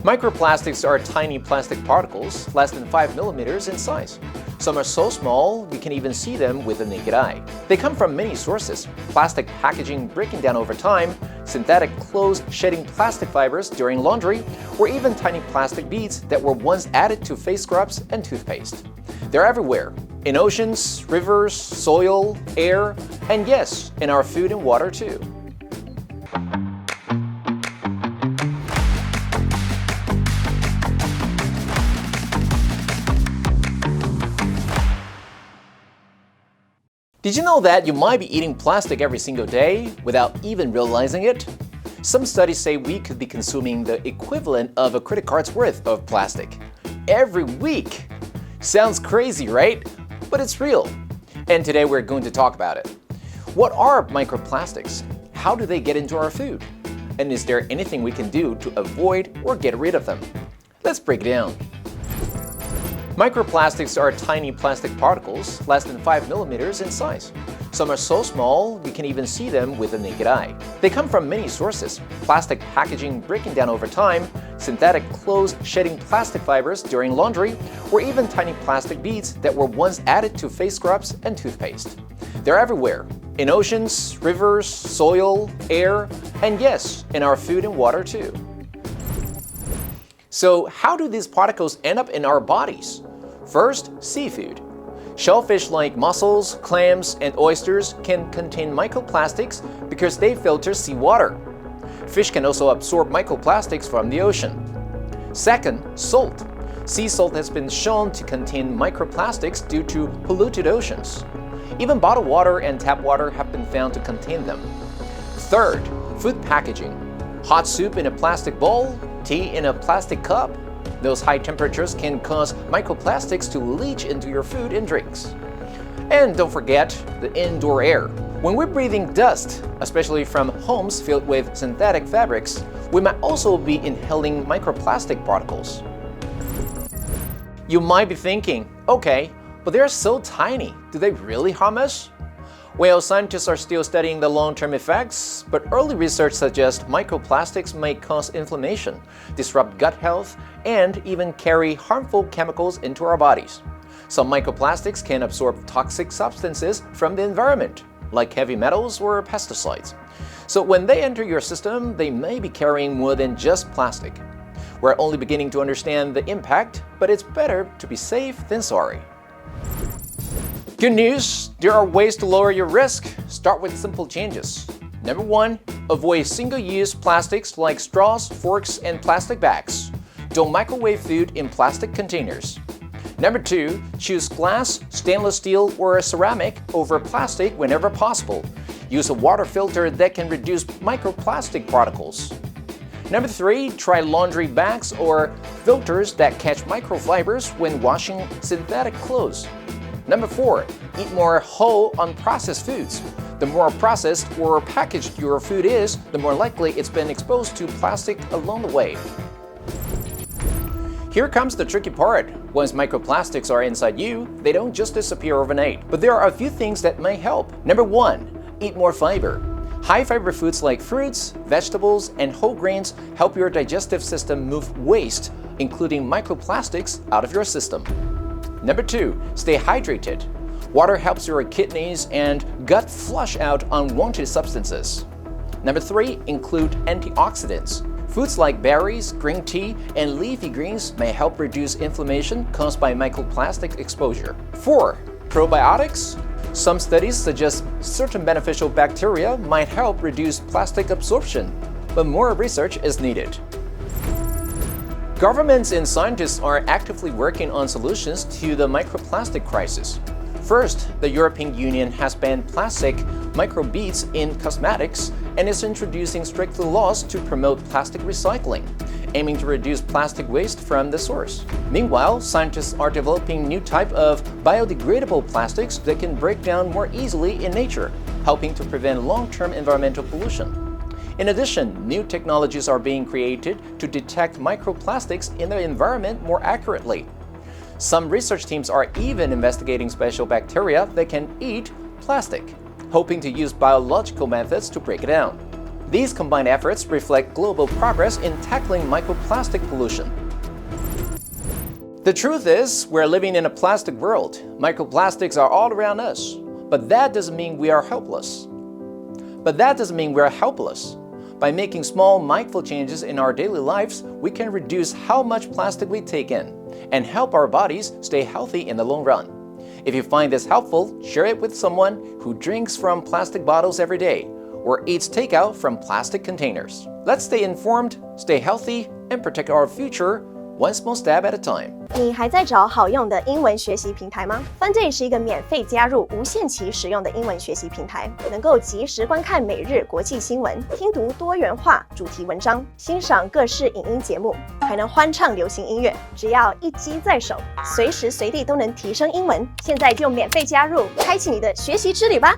Microplastics are tiny plastic particles less than 5 millimeters in size. Some are so small you can even see them with the naked eye. They come from many sources: plastic packaging breaking down over time, synthetic clothes shedding plastic fibers during laundry, or even tiny plastic beads that were once added to face scrubs and toothpaste. They're everywhere, in oceans, rivers, soil, air, and yes, in our food and water too. Did you know that you might be eating plastic every single day without even realizing it? Some studies say we could be consuming the equivalent of a credit card's worth of plastic every week. Sounds crazy, right? But it's real. And today we're going to talk about it. What are microplastics? How do they get into our food? And is there anything we can do to avoid or get rid of them? Let's break it down. Microplastics are tiny plastic particles less than 5 millimeters in size. Some are so small you can even see them with the naked eye. They come from many sources: plastic packaging breaking down over time, synthetic clothes shedding plastic fibers during laundry, or even tiny plastic beads that were once added to face scrubs and toothpaste. They're everywhere, in oceans, rivers, soil, air, and yes, in our food and water too. So how do these particles end up in our bodies? First, seafood. Shellfish like mussels, clams, and oysters can contain microplastics because they filter seawater. Fish can also absorb microplastics from the ocean. Second, salt. Sea salt has been shown to contain microplastics due to polluted oceans. Even bottled water and tap water have been found to contain them. Third, food packaging. Hot soup in a plastic bowl, tea in a plastic cup. Those high temperatures can cause microplastics to leach into your food and drinks. And don't forget the indoor air. When we're breathing dust, especially from homes filled with synthetic fabrics, we might also be inhaling microplastic particles. You might be thinking, okay, but they're so tiny. Do they really harm us? Well, scientists are still studying the long-term effects, but early research suggests microplastics may cause inflammation, disrupt gut health, and even carry harmful chemicals into our bodies. Some microplastics can absorb toxic substances from the environment, like heavy metals or pesticides. So when they enter your system, they may be carrying more than just plastic. We're only beginning to understand the impact, but it's better to be safe than sorry. Good news, there are ways to lower your risk. Start with simple changes. Number 1, avoid single-use plastics like straws, forks, and plastic bags. Don't microwave food in plastic containers. Number 2, choose glass, stainless steel, or ceramic over plastic whenever possible. Use a water filter that can reduce microplastic particles. Number 3, try laundry bags or filters that catch microfibers when washing synthetic clothes. Number 4, eat more whole, unprocessed foods. The more processed or packaged your food is, the more likely it's been exposed to plastic along the way. Here comes the tricky part. Once microplastics are inside you, they don't just disappear overnight. But there are a few things that may help. Number 1, eat more fiber. High-fiber foods like fruits, vegetables, and whole grains help your digestive system move waste, including microplastics, out of your system. Number 2, stay hydrated. Water helps your kidneys and gut flush out unwanted substances. Number 3, include antioxidants. Foods like berries, green tea, and leafy greens may help reduce inflammation caused by microplastic exposure. 4, probiotics. Some studies suggest certain beneficial bacteria might help reduce plastic absorption, but more research is needed. Governments and scientists are actively working on solutions to the microplastic crisis. First, the European Union has banned plastic microbeads in cosmetics and is introducing stricter laws to promote plastic recycling, aiming to reduce plastic waste from the source. Meanwhile, scientists are developing new type of biodegradable plastics that can break down more easily in nature, helping to prevent long-term environmental pollution. In addition, new technologies are being created to detect microplastics in the environment more accurately. Some research teams are even investigating special bacteria that can eat plastic, hoping to use biological methods to break it down. These combined efforts reflect global progress in tackling microplastic pollution. The truth is, we're living in a plastic world. Microplastics are all around us, but that doesn't mean we are helpless. By making small, mindful changes in our daily lives, we can reduce how much plastic we take in and help our bodies stay healthy in the long run. If you find this helpful, share it with someone who drinks from plastic bottles every day or eats takeout from plastic containers. Let's stay informed, stay healthy, and protect our future one small step at a time. 你还在找好用的英文学习平台吗？ FUNDAY 是一个免费加入、无限期使用的英文学习平台，能够及时观看每日国际新闻，听读多元化主题文章，欣赏各式影音节目，还能欢唱流行音乐。只要一机在手，随时随地都能提升英文。现在就免费加入，开启你的学习之旅吧！